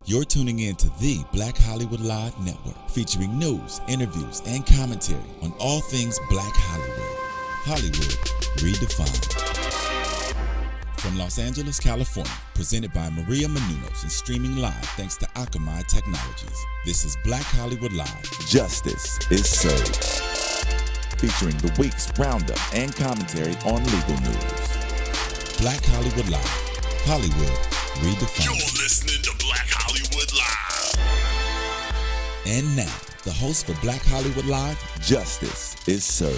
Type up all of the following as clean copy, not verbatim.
You're tuning in to the Black Hollywood Live Network, featuring news, interviews, and commentary on all things Black Hollywood. Hollywood redefined. From Los Angeles, California, presented by Maria Menounos and streaming live thanks to Akamai Technologies. This is Black Hollywood Live. Justice is served. Featuring the week's roundup and commentary on legal news. Black Hollywood Live. Hollywood redefined. You're listening to Black Hollywood Live. And now, the host for Black Hollywood Live, Justice is Served.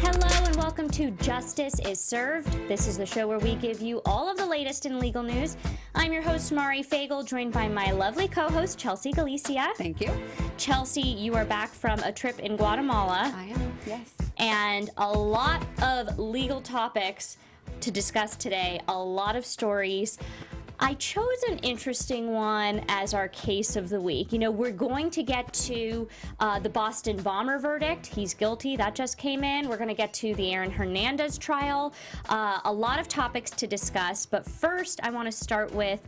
Hello and welcome to Justice is Served. This is the show where we give you all of the latest in legal news. I'm your host, Mari Fagel, joined by my lovely co-host, Chelsea Galicia. Thank you. Chelsea, you are back from a trip in Guatemala. I am, yes. And a lot of legal topics to discuss today, a lot of stories. I chose an interesting one as our case of the week. You know, we're going to get to the Boston bomber verdict. He's guilty. That just came in. We're going to get to the Hernandez trial. A lot of topics to discuss. But first, I want to start with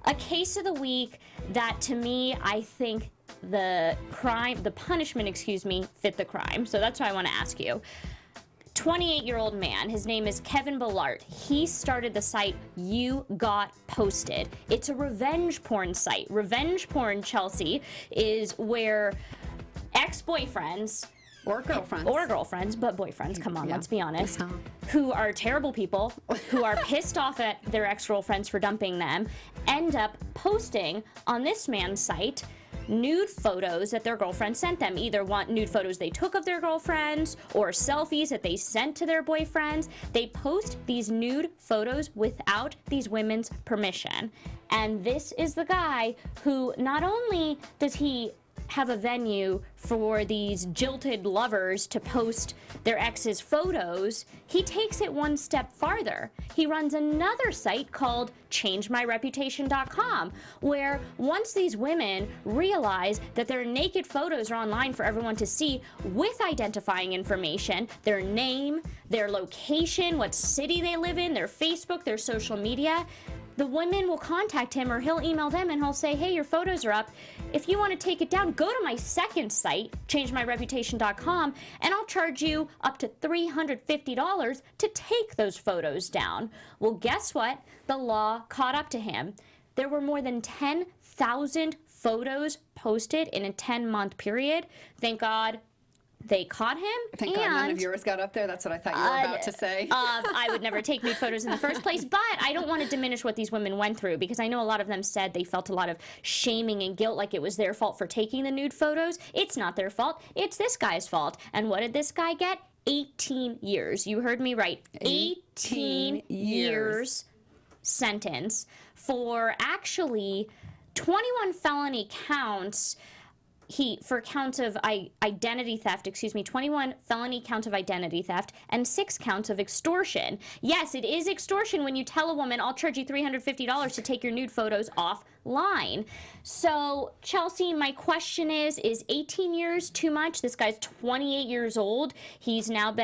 a case of the week that, to me, I think the punishment, fit the crime. So that's why I want to ask you. 28-year-old man, his name is Kevin Ballart. He started the site You Got Posted. It's a revenge porn site. Revenge porn, Chelsea, is where ex-boyfriends Or girlfriends, but boyfriends, come on, Yeah. let's be honest, who are terrible people, who are pissed off at their ex-girlfriends for dumping them, end up posting on this man's site nude photos that their girlfriend sent them. Either nude photos they took of their girlfriends or selfies that they sent to their boyfriends. They post these nude photos without these women's permission. And this is the guy who not only does he have a venue for these jilted lovers to post their ex's photos, he takes it one step farther. He runs another site called ChangeMyReputation.com, where once these women realize that their naked photos are online for everyone to see with identifying information, their name, their location, what city they live in, their Facebook, their social media, the women will contact him or he'll email them and he'll say, hey, your photos are up. If you want to take it down, go to my second site, ChangeMyReputation.com, and I'll charge you up to $350 to take those photos down. Well, guess what? The law caught up to him. There were more than 10,000 photos posted in a 10-month period. Thank God they caught him. Thank God none of yours got up there. That's what I thought you were about to say. I would never take nude photos in the first place, but I don't want to diminish what these women went through, because I know a lot of them said they felt a lot of shaming and guilt, like it was their fault for taking the nude photos. It's not their fault. It's this guy's fault. And what did this guy get? 18 years. You heard me right. 18 years sentence for actually 21 felony counts. For counts of identity theft, 21 felony counts of identity theft and 6 counts of extortion. Yes, it is extortion when you tell a woman, I'll charge you $350 to take your nude photos offline. So, Chelsea, my question is 18 years too much? This guy's 28 years old. He's now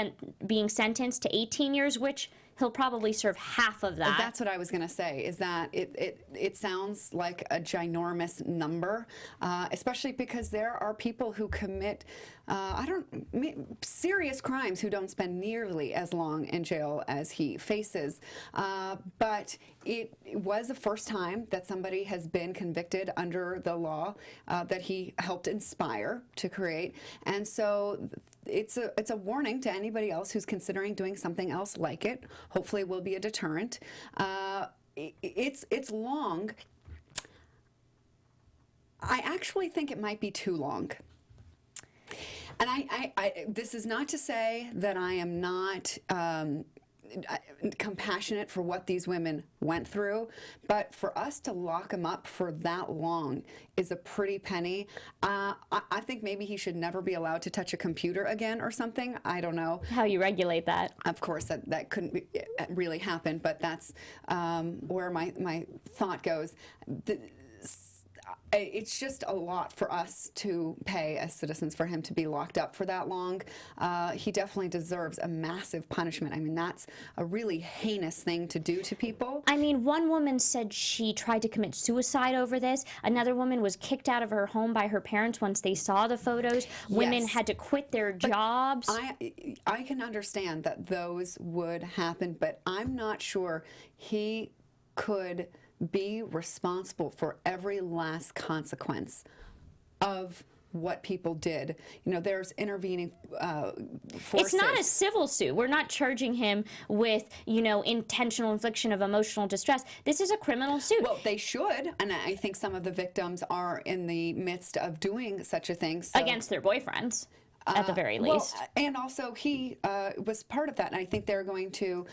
being sentenced to 18 years, which he'll probably serve half of that. That's what I was going to say, is that it sounds like a ginormous number, especially because there are people who commit serious crimes who don't spend nearly as long in jail as he faces. But it was the first time that somebody has been convicted under the law that he helped inspire to create. And so it's a warning to anybody else who's considering doing something else like it. Hopefully it will be a deterrent. It's long. I actually think it might be too long. And this is not to say that I am not compassionate for what these women went through, but for us to lock him up for that long is a pretty penny. I think maybe he should never be allowed to touch a computer again or something. I don't know how you regulate that. Of course, that couldn't really happen, but that's where my thought goes. it's just a lot for us to pay as citizens for him to be locked up for that long. He definitely deserves a massive punishment. I mean, that's a really heinous thing to do to people. I mean, one woman said she tried to commit suicide over this. Another woman was kicked out of her home by her parents once they saw the photos. Women Yes. had to quit their jobs. I can understand that those would happen, but I'm not sure he could be responsible for every last consequence of what people did. You know, there's intervening forces. It's not a civil suit. We're not charging him with, intentional infliction of emotional distress. This is a criminal suit. Well, they should, and I think some of the victims are in the midst of doing such a thing. So, Against their boyfriends, at the very least. Well, and also he was part of that, and I think they're going to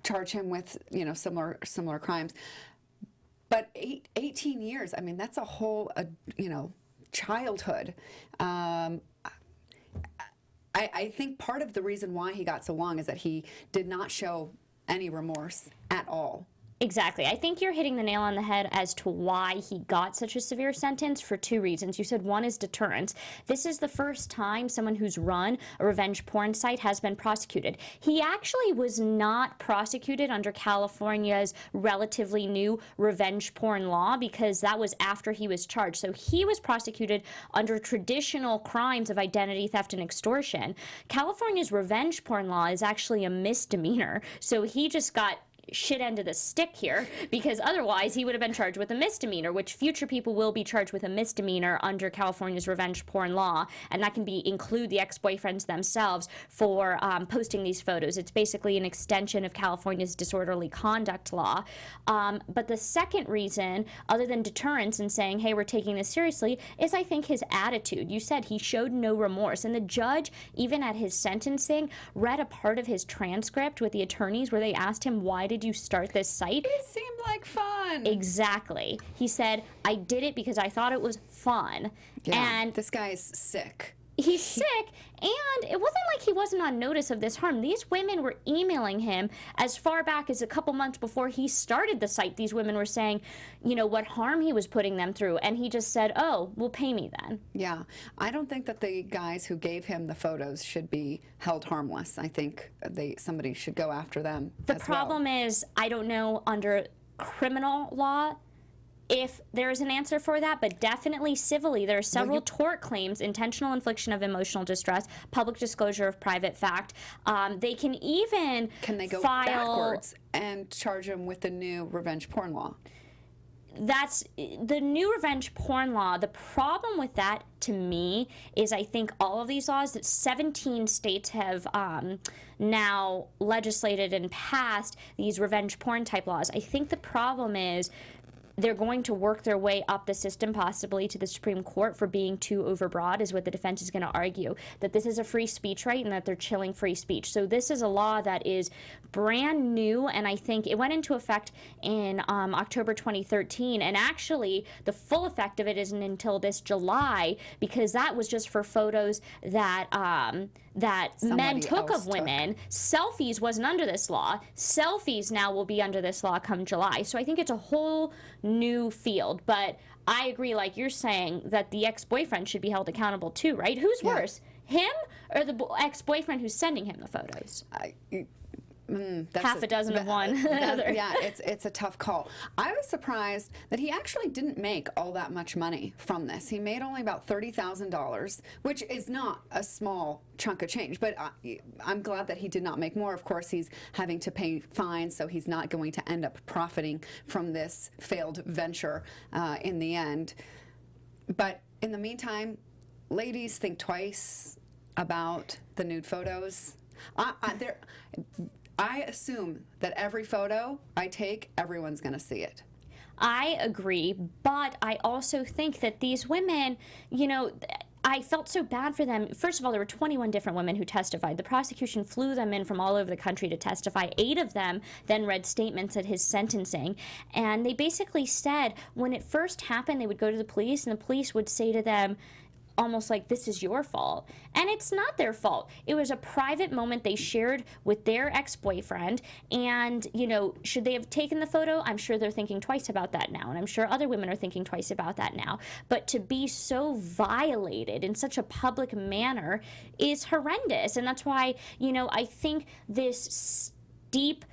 charge him with similar crimes. But 18 years, I mean, that's a whole childhood. I think part of the reason why he got so long is that he did not show any remorse at all. Exactly. I think you're hitting the nail on the head as to why he got such a severe sentence for two reasons. You said one is deterrence. This is the first time someone who's run a revenge porn site has been prosecuted. He actually was not prosecuted under California's relatively new revenge porn law because that was after he was charged. So he was prosecuted under traditional crimes of identity theft and extortion. California's revenge porn law is actually a misdemeanor. So he just got shit end of the stick here, because otherwise he would have been charged with a misdemeanor, which future people will be charged with a misdemeanor under California's revenge porn law, and that can include the ex-boyfriends themselves for posting these photos. It's basically an extension of California's disorderly conduct law. But the second reason, other than deterrence and saying, hey, we're taking this seriously, is I think his attitude. You said he showed no remorse, and the judge, even at his sentencing, read a part of his transcript with the attorneys where they asked him, why did you start this site? It seemed like fun. Exactly. He said, I did it because I thought it was fun. Yeah, And this guy is sick. he's sick, and it wasn't like he wasn't on notice of this harm. These women were emailing him as far back as a couple months before he started the site. These women were saying, what harm he was putting them through, and he just said, oh, well, pay me then. Yeah, I don't think that the guys who gave him the photos should be held harmless. I think somebody should go after them. The problem is, I don't know under criminal law if there is an answer for that, but definitely civilly, there are several tort claims: intentional infliction of emotional distress, public disclosure of private fact. They can even Can they go file backwards and charge him with the new revenge porn law? That's the new revenge porn law. The problem with that, to me, is I think all of these laws that 17 states have now legislated and passed these revenge porn type laws. I think the problem is they're going to work their way up the system, possibly to the Supreme Court, for being too overbroad, is what the defense is going to argue, that this is a free speech right and that they're chilling free speech. So this is a law that is brand new, and I think it went into effect in October 2013, and actually the full effect of it isn't until this July, because that was just for photos that men took of women. Selfies wasn't under this law. Selfies now will be under this law come July. So I think it's a whole new field. But I agree, like you're saying, that the ex-boyfriend should be held accountable too, right? Who's worse, him or the ex-boyfriend who's sending him the photos? Half a dozen of one. Yeah, it's a tough call. I was surprised that he actually didn't make all that much money from this. He made only about $30,000, which is not a small chunk of change, but I'm glad that he did not make more. Of course, he's having to pay fines, so he's not going to end up profiting from this failed venture in the end. But in the meantime, ladies, think twice about the nude photos. I assume that every photo I take, everyone's going to see it. I agree, but I also think that these women, I felt so bad for them. First of all, there were 21 different women who testified. The prosecution flew them in from all over the country to testify. 8 of them then read statements at his sentencing. And they basically said when it first happened, they would go to the police, and the police would say to them, almost like this is your fault. And it's not their fault. It was a private moment they shared with their ex-boyfriend. And, you know, should they have taken the photo? I'm sure they're thinking twice about that now. And I'm sure other women are thinking twice about that now. But to be so violated in such a public manner is horrendous. And that's why, you know, I think this steep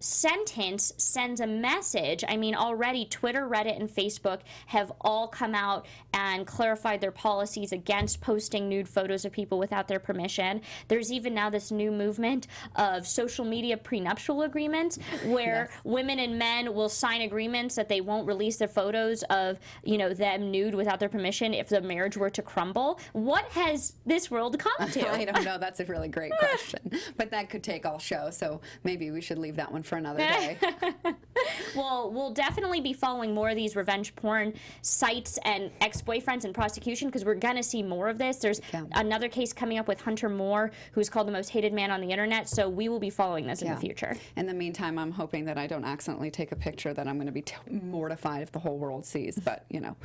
sentence sends a message. I mean, already Twitter, Reddit, and Facebook have all come out and clarified their policies against posting nude photos of people without their permission. There's even now this new movement of social media prenuptial agreements where women and men will sign agreements that they won't release their photos of, you know, them nude without their permission if the marriage were to crumble. What has this world come to? I don't know. That's a really great question. But that could take all show, so maybe we should leave that one for another day. Well, we'll definitely be following more of these revenge porn sites and ex-boyfriends in prosecution because we're going to see more of this. There's another case coming up with Hunter Moore, who's called the most hated man on the internet, so we will be following this in the future. In the meantime, I'm hoping that I don't accidentally take a picture that I'm going to be mortified if the whole world sees, but, you know.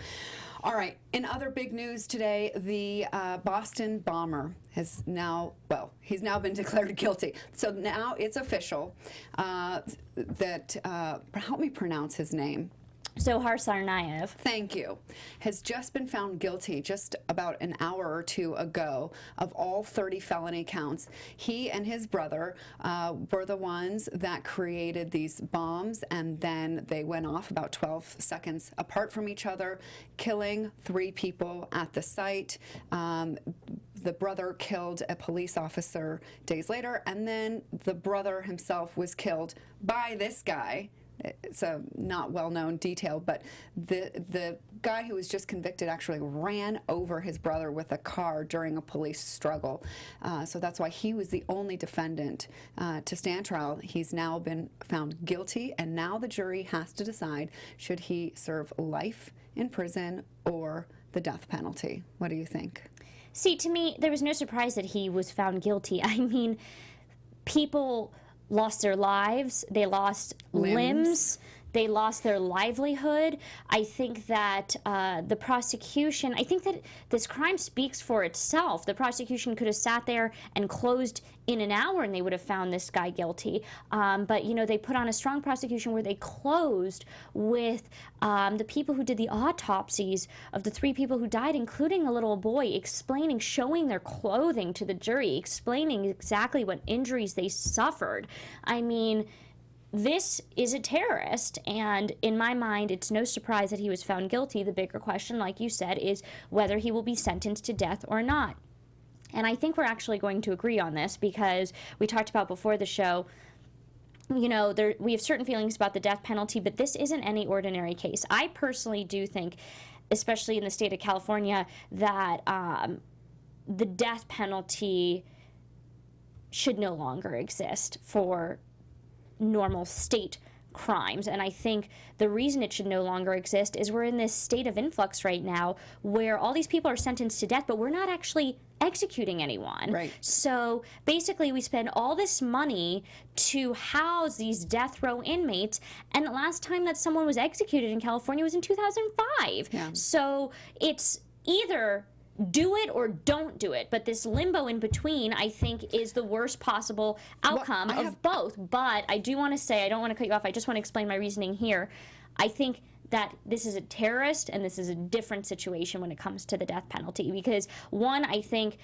All right, in other big news today, the Boston bomber has now, well, he's now been declared guilty. So now it's official that, help me pronounce his name. Zohar Tsarnaev. Thank you. Has just been found guilty just about an hour or two ago of all 30 felony counts. He and his brother were the ones that created these bombs, and then they went off about 12 seconds apart from each other, killing 3 people at the site. The brother killed a police officer days later, and then the brother himself was killed by this guy. It's a not well-known detail, but the guy who was just convicted actually ran over his brother with a car during a police struggle. So that's why he was the only defendant to stand trial. He's now been found guilty, and now the jury has to decide, should he serve life in prison or the death penalty? What do you think? See, to me, there was no surprise that he was found guilty. I mean, people lost their lives, they lost limbs, they lost their livelihood. I think that the prosecution, I think that this crime speaks for itself. The prosecution could have sat there and closed in an hour and they would have found this guy guilty. But, you know, they put on a strong prosecution where they closed with the people who did the autopsies of the 3 people who died, including a little boy, explaining, showing their clothing to the jury, explaining exactly what injuries they suffered. I mean, this is a terrorist, and in my mind, it's no surprise that he was found guilty. The bigger question, like you said, is whether he will be sentenced to death or not. And I think we're actually going to agree on this because we talked about before the show, you know, we have certain feelings about the death penalty, but this isn't any ordinary case. I personally do think, especially in the state of California, that the death penalty should no longer exist for normal state crimes. And I think the reason it should no longer exist is we're in this state of influx right now where all these people are sentenced to death, but we're not actually executing anyone. Right. So basically we spend all this money to house these death row inmates, and the last time that someone was executed in California was in 2005. Yeah. So it's either do it or don't do it, but this limbo in between, I think, is the worst possible outcome of both. But I do want to say, I don't want to cut you off, I just want to explain my reasoning here. I think that this is a terrorist and this is a different situation when it comes to the death penalty, because one, I think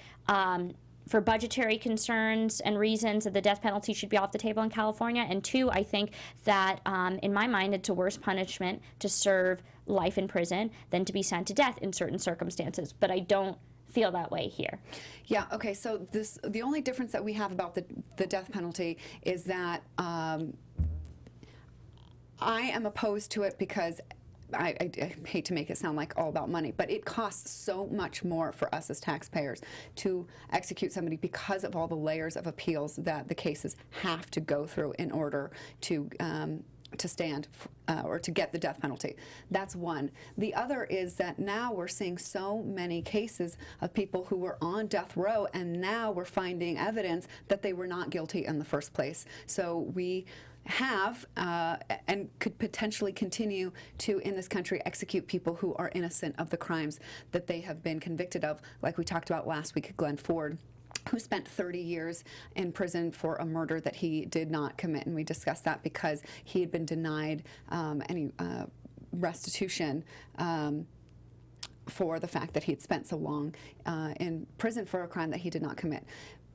for budgetary concerns and reasons that the death penalty should be off the table in California, and two, I think that in my mind it's a worse punishment to serve life in prison than to be sent to death in certain circumstances, but I don't feel that way here. Yeah, okay, so the only difference that we have about the death penalty is that I am opposed to it because I hate to make it sound like all about money, but it costs so much more for us as taxpayers to execute somebody because of all the layers of appeals that the cases have to go through in order to stand or to get the death penalty. That's one. The other is that now we're seeing so many cases of people who were on death row, and now we're finding evidence that they were not guilty in the first place. So we have and could potentially continue to, in this country, execute people who are innocent of the crimes that they have been convicted of, like we talked about last week, Glenn Ford, who spent 30 years in prison for a murder that he did not commit. And we discussed that because he had been denied any restitution for the fact that he had spent so long in prison for a crime that he did not commit.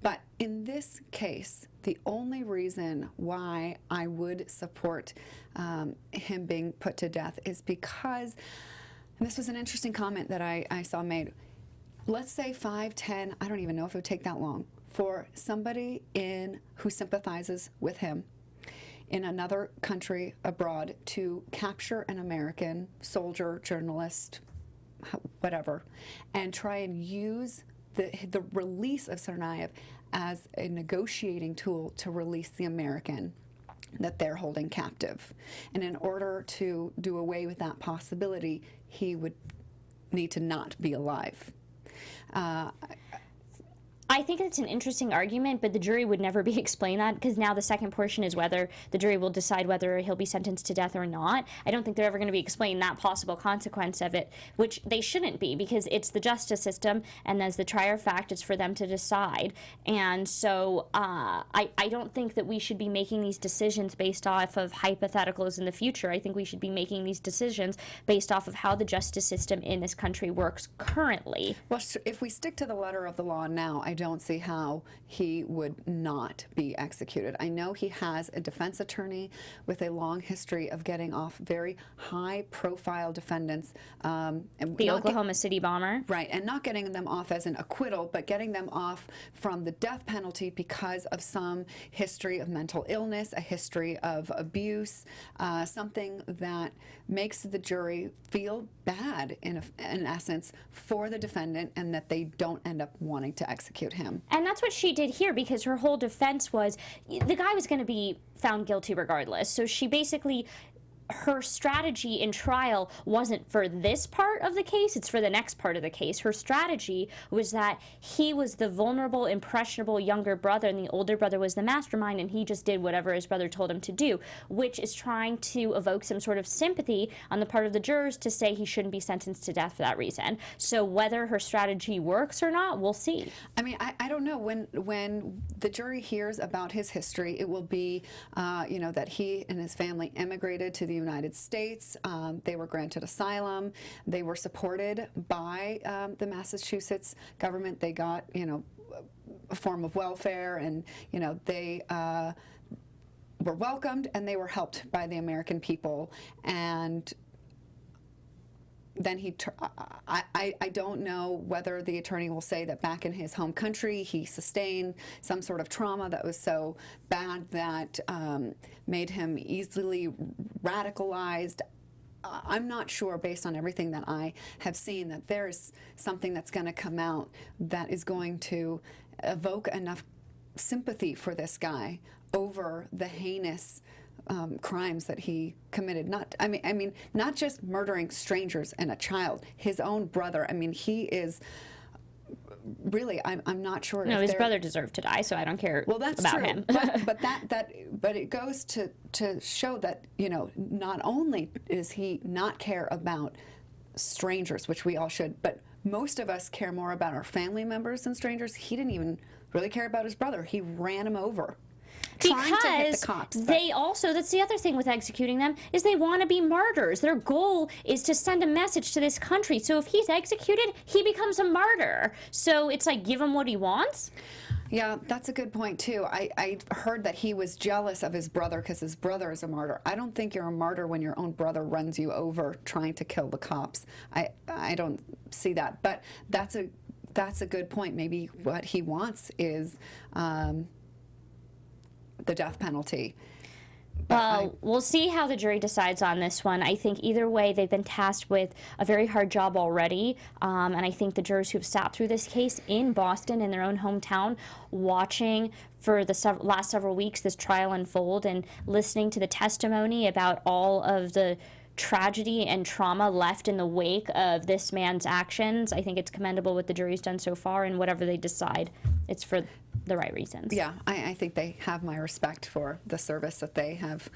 But in this case, the only reason why I would support him being put to death is because, and this was an interesting comment that I saw made, let's say 5, 10, I don't even know if it would take that long, for somebody who sympathizes with him in another country abroad to capture an American soldier, journalist, whatever, and try and use the release of Tsarnaev as a negotiating tool to release the American that they're holding captive. And in order to do away with that possibility, he would need to not be alive. I think it's an interesting argument, but the jury would never be explained that, because now the second portion is whether the jury will decide whether he'll be sentenced to death or not. I don't think they're ever going to be explained that possible consequence of it, which they shouldn't be, because it's the justice system, and as the trier of fact, it's for them to decide. And so I don't think that we should be making these decisions based off of hypotheticals in the future. I think we should be making these decisions based off of how the justice system in this country works currently. Well, if we stick to the letter of the law now, I don't see how he would not be executed. I know he has a defense attorney with a long history of getting off very high-profile defendants. The Oklahoma City bomber. Right, and not getting them off as an acquittal, but getting them off from the death penalty because of some history of mental illness, a history of abuse, something that makes the jury feel bad, in essence, for the defendant, and that they don't end up wanting to execute him. And that's what she did here, because her whole defense was the guy was going to be found guilty regardless. So she basically, her strategy in trial wasn't for this part of the case, it's for the next part of the case. Her strategy was that he was the vulnerable, impressionable younger brother, and the older brother was the mastermind, and he just did whatever his brother told him to do, which is trying to evoke some sort of sympathy on the part of the jurors to say he shouldn't be sentenced to death for that reason. So whether her strategy works or not, we'll see. I mean, I don't know. When the jury hears about his history, it will be, that he and his family immigrated to the United States. They were granted asylum. They were supported by the Massachusetts government. They got, a form of welfare, and, they were welcomed and they were helped by the American people. And then I don't know whether the attorney will say that back in his home country he sustained some sort of trauma that was so bad that made him easily radicalized. I'm not sure, based on everything that I have seen, that there's something that's going to come out that is going to evoke enough sympathy for this guy over the heinous crimes that he committed. Not just murdering strangers and a child, his own brother. I mean, he is really. I'm not sure. No, his brother deserved to die, so I don't care. Well, that's about true. him. but it goes to show that not only does he not care about strangers, which we all should, but most of us care more about our family members than strangers. He didn't even really care about his brother. He ran him over. Trying to hit the cops, they also, that's the other thing with executing them, is they want to be martyrs. Their goal is to send a message to this country. So if he's executed, he becomes a martyr. So it's like, give him what he wants. Yeah, that's a good point, too. I heard that he was jealous of his brother because his brother is a martyr. I don't think you're a martyr when your own brother runs you over trying to kill the cops. I don't see that. But that's a good point. Maybe what he wants is the death penalty. Well, we'll see how the jury decides on this one. I think either way, they've been tasked with a very hard job already. And I think the jurors who've sat through this case in Boston, in their own hometown, watching for the last several weeks this trial unfold and listening to the testimony about all of the tragedy and trauma left in the wake of this man's actions, I think it's commendable what the jury's done so far, and whatever they decide, it's for the right reasons. Yeah, I think they have my respect for the service that they have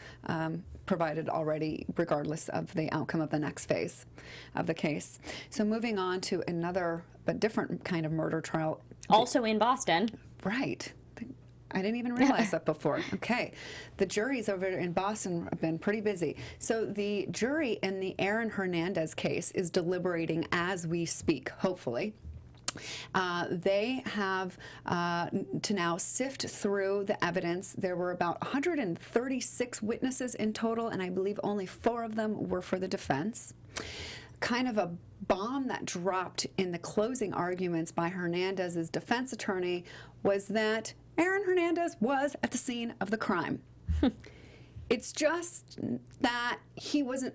provided already, regardless of the outcome of the next phase of the case. So moving on to another but different kind of murder trial. Also in Boston. Right. I didn't even realize that before. Okay. The juries over in Boston have been pretty busy. So the jury in the Aaron Hernandez case is deliberating as we speak, hopefully. They have to now sift through the evidence. There were about 136 witnesses in total, and I believe only 4 of them were for the defense. Kind of a bomb that dropped in the closing arguments by Hernandez's defense attorney was that Aaron Hernandez was at the scene of the crime. It's just that he wasn't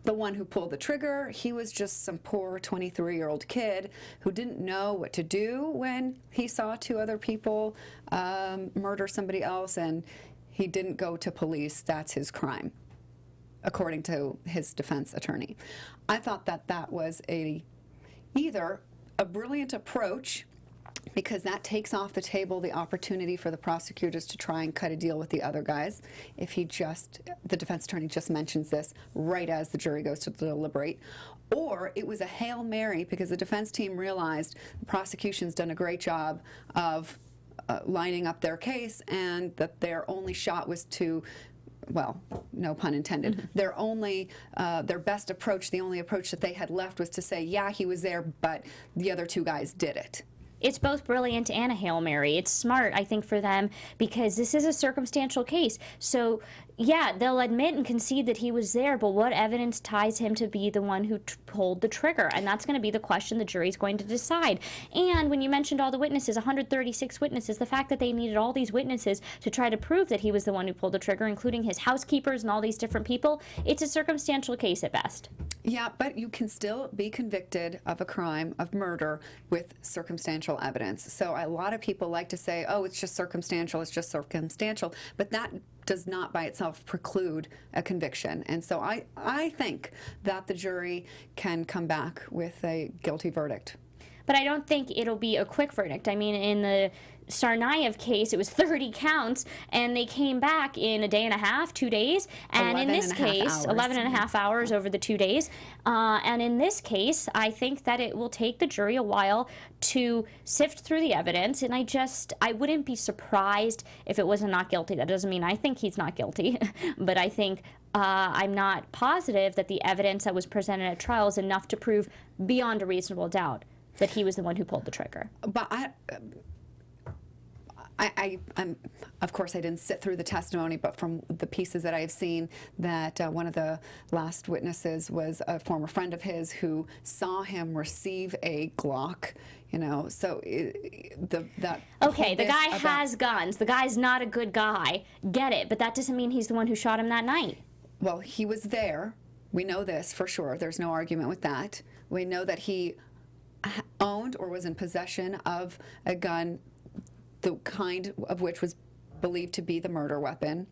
the one who pulled the trigger. He was just some poor 23-year-old kid who didn't know what to do when he saw 2 other people murder somebody else, and he didn't go to police. That's his crime, according to his defense attorney. I thought that that was either a brilliant approach, because that takes off the table the opportunity for the prosecutors to try and cut a deal with the other guys if the defense attorney just mentions this right as the jury goes to deliberate. Or it was a Hail Mary because the defense team realized the prosecution's done a great job of lining up their case, and that their only shot was to, well, no pun intended, their best approach, the only approach that they had left was to say, yeah, he was there, but the other 2 guys did it. It's both brilliant and a Hail Mary. It's smart, I think, for them, because this is a circumstantial case. So, yeah, they'll admit and concede that he was there, but what evidence ties him to be the one who pulled the trigger? And that's going to be the question the jury's going to decide. And when you mentioned all the witnesses, 136 witnesses, the fact that they needed all these witnesses to try to prove that he was the one who pulled the trigger, including his housekeepers and all these different people, it's a circumstantial case at best. Yeah, but you can still be convicted of a crime of murder with circumstantial evidence. So a lot of people like to say, oh, it's just circumstantial, but that does not by itself preclude a conviction. And so I think that the jury can come back with a guilty verdict. But I don't think it'll be a quick verdict. I mean, in the Tsarnaev case, it was 30 counts, and they came back in a day and a half, 2 days. And in this case, 11 and a half hours over the 2 days. And in this case, I think that it will take the jury a while to sift through the evidence. And I wouldn't be surprised if it was a not guilty. That doesn't mean I think he's not guilty, but I think I'm not positive that the evidence that was presented at trial is enough to prove beyond a reasonable doubt that he was the one who pulled the trigger. But I'm, of course, I didn't sit through the testimony, but from the pieces that I have seen, that one of the last witnesses was a former friend of his who saw him receive a Glock. You know, so the guy has guns. The guy's not a good guy. Get it? But that doesn't mean he's the one who shot him that night. Well, he was there. We know this for sure. There's no argument with that. We know that he owned or was in possession of a gun, the kind of which was believed to be the murder weapon.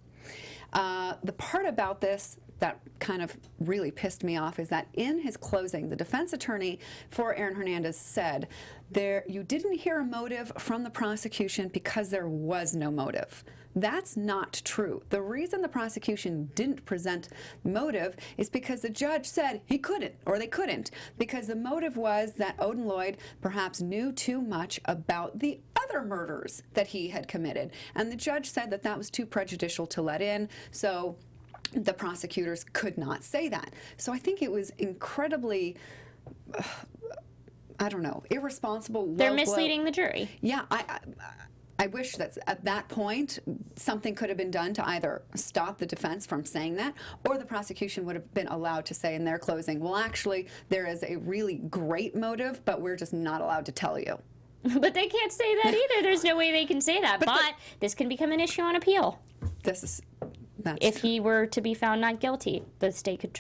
The part about this that kind of really pissed me off is that in his closing, the defense attorney for Aaron Hernandez said, you didn't hear a motive from the prosecution because there was no motive. That's not true. The reason the prosecution didn't present motive is because the judge said he couldn't, or they couldn't, because the motive was that Odin Lloyd perhaps knew too much about the other murders that he had committed. And the judge said that that was too prejudicial to let in, so the prosecutors could not say that. So I think it was incredibly, irresponsible. They're misleading the jury. Yeah, I wish that at that point something could have been done to either stop the defense from saying that, or the prosecution would have been allowed to say in their closing, well, actually, there is a really great motive, but we're just not allowed to tell you. But they can't say that either. There's no way they can say that. But this can become an issue on appeal. If he were to be found not guilty, the state could...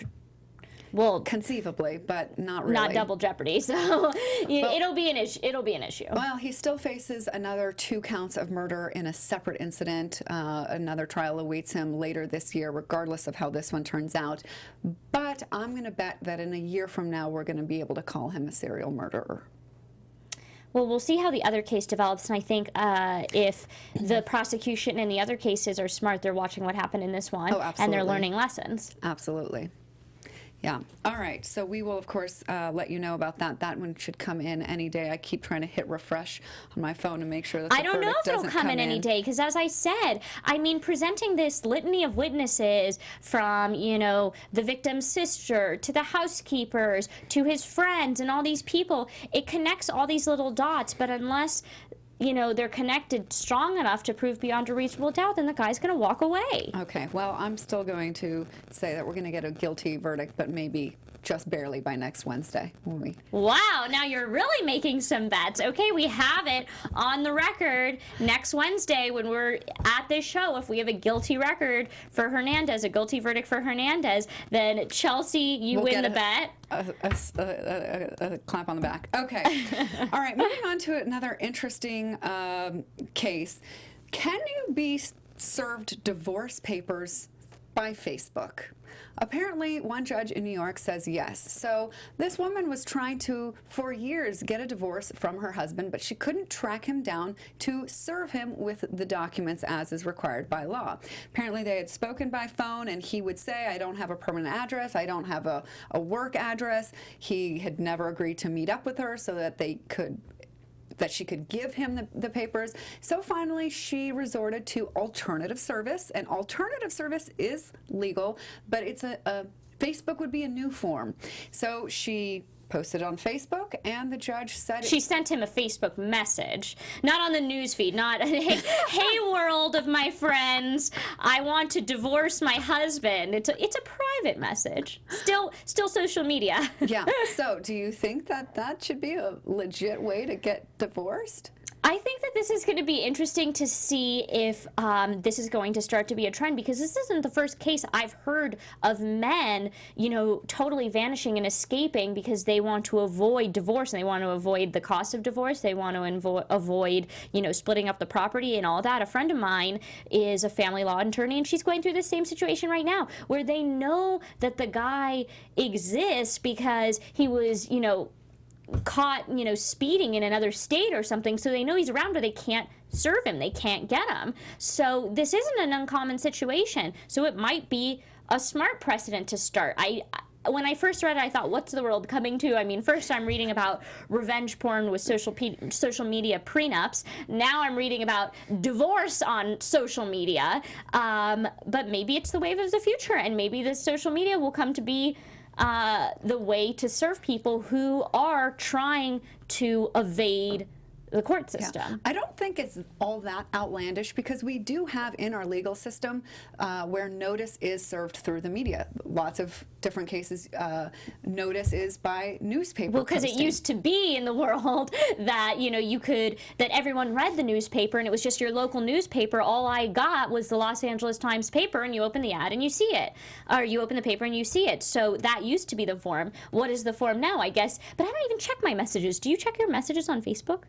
Well, conceivably, but not really. Not double jeopardy, so it'll be an issue. It'll be an issue. Well, he still faces another 2 counts of murder in a separate incident. Another trial awaits him later this year, regardless of how this one turns out. But I'm going to bet that in a year from now, we're going to be able to call him a serial murderer. Well, we'll see how the other case develops, and I think if the prosecution in the other cases are smart, they're watching what happened in this one, and they're learning lessons. Absolutely. Yeah. All right. So we will, of course, let you know about that. That one should come in any day. I keep trying to hit refresh on my phone to make sure that the I don't know if it'll doesn't come in any day, because as I said, I mean, presenting this litany of witnesses from, you know, the victim's sister to the housekeepers to his friends and all these people, it connects all these little dots, but unless, you know, they're connected strong enough to prove beyond a reasonable doubt, then the guy's going to walk away. Okay, well, I'm still going to say that we're going to get a guilty verdict, but maybe just barely by next Wednesday. Wow, now you're really making some bets. Okay, we have it on the record next Wednesday when we're at this show. If we have a guilty record for Hernandez, a guilty verdict for Hernandez, then Chelsea, you win the bet. A clap on the back. Okay. All right, moving on to another interesting case. Can you be served divorce papers by Facebook? Apparently, one judge in New York says yes. So this woman was trying to, for years, get a divorce from her husband, but she couldn't track him down to serve him with the documents as is required by law. Apparently, they had spoken by phone, and he would say, I don't have a permanent address, I don't have a work address. He had never agreed to meet up with her so that she could give him the papers. So finally, she resorted to alternative service, and alternative service is legal, but it's Facebook would be a new form. So she posted on Facebook, and the judge said she sent him a Facebook message, not on the news feed, not hey world of my friends, I want to divorce my husband. It's a private message. Still social media. Yeah. So do you think that should be a legit way to get divorced? I think that this is going to be interesting to see if this is going to start to be a trend, because this isn't the first case I've heard of men, you know, totally vanishing and escaping because they want to avoid divorce and they want to avoid the cost of divorce. They want to avoid, you know, splitting up the property and all that. A friend of mine is a family law attorney, and she's going through the same situation right now where they know that the guy exists because he was, you know, caught, you know, speeding in another state or something, so they know he's around, but they can't serve him, they can't get him. So this isn't an uncommon situation, so it might be a smart precedent to start. When I first read it, I thought, what's the world coming to? I mean, first I'm reading about revenge porn with social media prenups. Now I'm reading about divorce on social media. But maybe it's the wave of the future, and maybe this social media will come to be the way to serve people who are trying to evade the court system. Yeah. I don't think it's all that outlandish, because we do have in our legal system where notice is served through the media. Lots of different cases, notice is by newspaper. Well, because it used to be in the world that, you know, that everyone read the newspaper and it was just your local newspaper. All I got was the Los Angeles Times paper, and you open the ad and you see it. Or you open the paper and you see it. So that used to be the form. What is the form now, I guess? But I don't even check my messages. Do you check your messages on Facebook?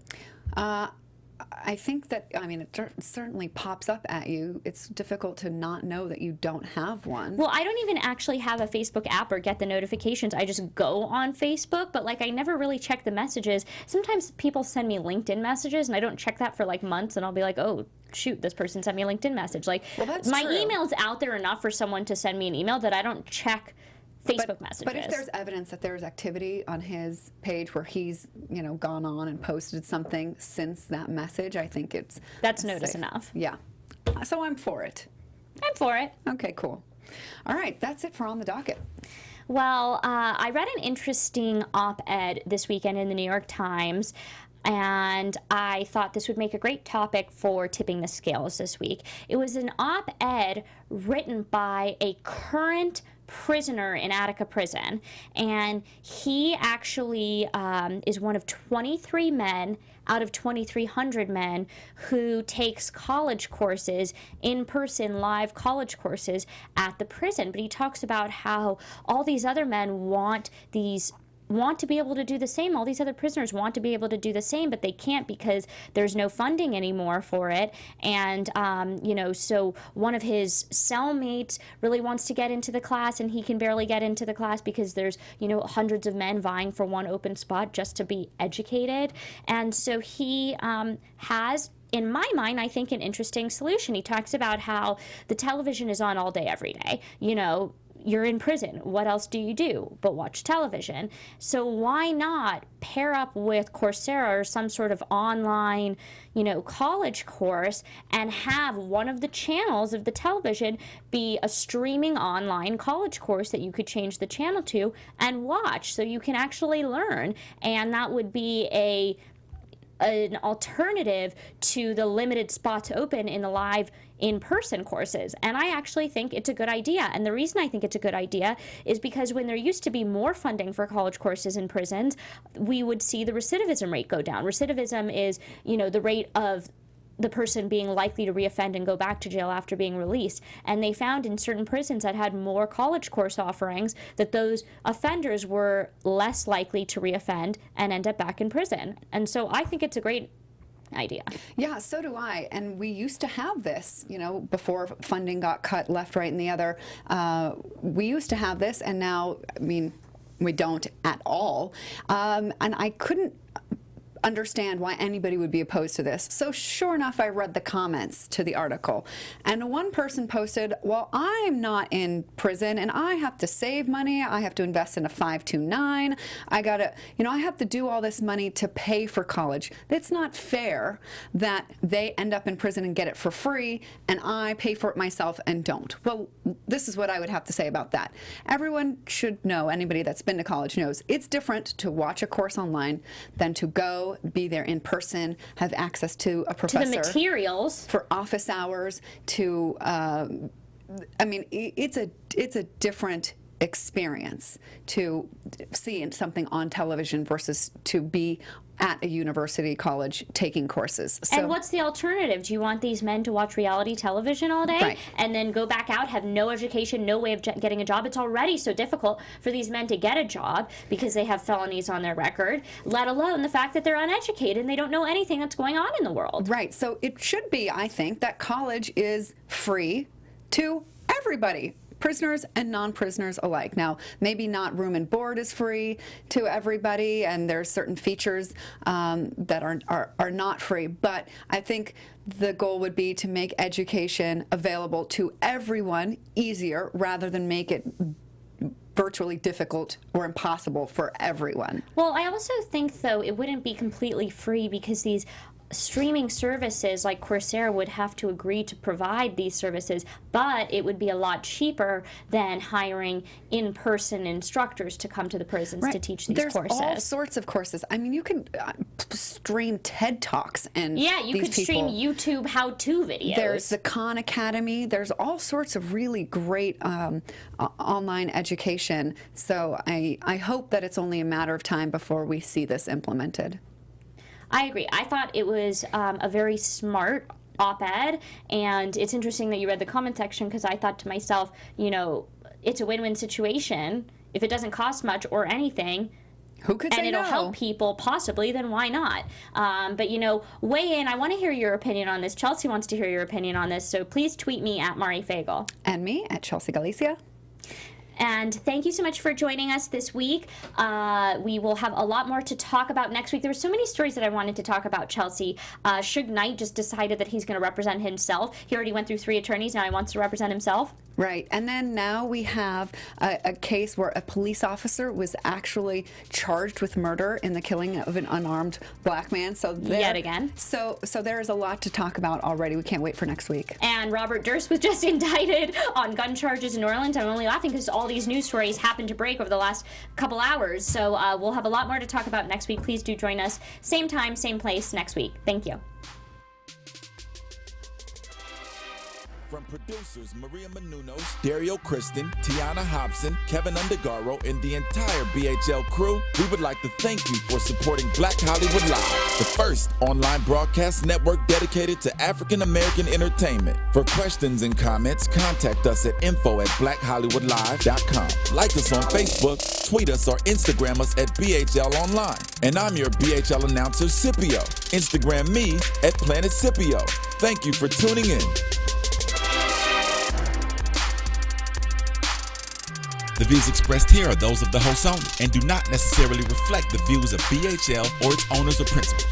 I think that, I mean, it certainly pops up at you. It's difficult to not know that you don't have one. Well, I don't even actually have a Facebook app or get the notifications. I just go on Facebook, but like I never really check the messages. Sometimes people send me LinkedIn messages, and I don't check that for like months, and I'll be like, oh, shoot, this person sent me a LinkedIn message. Like, well, that's my true. Email's out there enough for someone to send me an email that I don't check Facebook messages. But if there's evidence that there's activity on his page where he's, you know, gone on and posted something since that message, I think that's notice safe. enough. Yeah. So I'm for it. I'm for it. Okay, cool. All right, that's it for On the Docket. Well, I read an interesting op-ed this weekend in the New York Times, and I thought this would make a great topic for tipping the scales this week. It was an op-ed written by a current prisoner in Attica prison, and he actually is one of 23 men out of 2,300 men who takes college courses, in-person live college courses at the prison. But he talks about how all these other men want these want to be able to do the same. All these other prisoners want to be able to do the same, but they can't because there's no funding anymore for it. And, so one of his cellmates really wants to get into the class, and he can barely get into the class because there's, hundreds of men vying for one open spot just to be educated. And so he has, in my mind, I think, an interesting solution. He talks about how the television is on all day, every day. You're in prison. What else do you do but watch television? So why not pair up with Coursera or some sort of online, college course and have one of the channels of the television be a streaming online college course that you could change the channel to and watch so you can actually learn. And that would be an alternative to the limited spots open in the live in-person courses. And I actually think it's a good idea. And the reason I think it's a good idea is because when there used to be more funding for college courses in prisons, we would see the recidivism rate go down. Recidivism is, the rate of the person being likely to reoffend and go back to jail after being released. And they found in certain prisons that had more college course offerings that those offenders were less likely to reoffend and end up back in prison. And so I think it's a great idea. Yeah, so do I. And we used to have this, before funding got cut left, right, and the other. We used to have this, and now, we don't at all. And I couldn't understand why anybody would be opposed to this. So sure enough, I read the comments to the article, and one person posted, well, I'm not in prison and I have to save money. I have to invest in a 529. I gotta, I have to do all this money to pay for college. It's not fair that they end up in prison and get it for free and I pay for it myself and don't. Well, this is what I would have to say about that. Everyone should know, anybody that's been to college knows, it's different to watch a course online than to go be there in person, have access to a professor, to the materials, for office hours, to it's a different experience to see something on television versus to be at a university college taking courses. So, and what's the alternative? Do you want these men to watch reality television all day, right, and then go back out, have no education, no way of getting a job? It's already so difficult for these men to get a job because they have felonies on their record, let alone the fact that they're uneducated and they don't know anything that's going on in the world. Right. So it should be, I think, that college is free to everybody, prisoners and non-prisoners alike. Now, maybe not room and board is free to everybody, and there's certain features that are not free, but I think the goal would be to make education available to everyone easier rather than make it virtually difficult or impossible for everyone. Well, I also think, though, it wouldn't be completely free because these streaming services like Coursera would have to agree to provide these services, but it would be a lot cheaper than hiring in-person instructors to come to the prisons to teach these courses. There's all sorts of courses. You can stream TED Talks and yeah, you could stream YouTube how-to videos. There's the Khan Academy. There's all sorts of really great online education. So I hope that it's only a matter of time before we see this implemented. I agree. I thought it was a very smart op-ed, and it's interesting that you read the comment section because I thought to myself, it's a win-win situation. If it doesn't cost much or anything, who could say and it'll no? help people possibly, then why not? But weigh in. I want to hear your opinion on this. Chelsea wants to hear your opinion on this, so please tweet me at Mari Fagel. And me at Chelsea Galicia. And thank you so much for joining us this week. We will have a lot more to talk about next week. There were so many stories that I wanted to talk about, Chelsea. Suge Knight just decided that he's going to represent himself. He already went through 3 attorneys. Now he wants to represent himself. Right. And then now we have a case where a police officer was actually charged with murder in the killing of an unarmed black man. So yet again. So there is a lot to talk about already. We can't wait for next week. And Robert Durst was just indicted on gun charges in New Orleans. I'm only laughing because all these news stories happened to break over the last couple hours. So we'll have a lot more to talk about next week. Please do join us. Same time, same place next week. Thank you. From producers Maria Menounos, Dario Kristen, Tiana Hobson, Kevin Undergaro, and the entire BHL crew, we would like to thank you for supporting Black Hollywood Live, the first online broadcast network dedicated to African American entertainment. For questions and comments, contact us at info@blackhollywoodlive.com. Like us on Facebook, tweet us, or Instagram us at BHL Online. And I'm your BHL announcer, Scipio. Instagram me at Planet Scipio. Thank you for tuning in. The views expressed here are those of the host only and do not necessarily reflect the views of BHL or its owners or principals.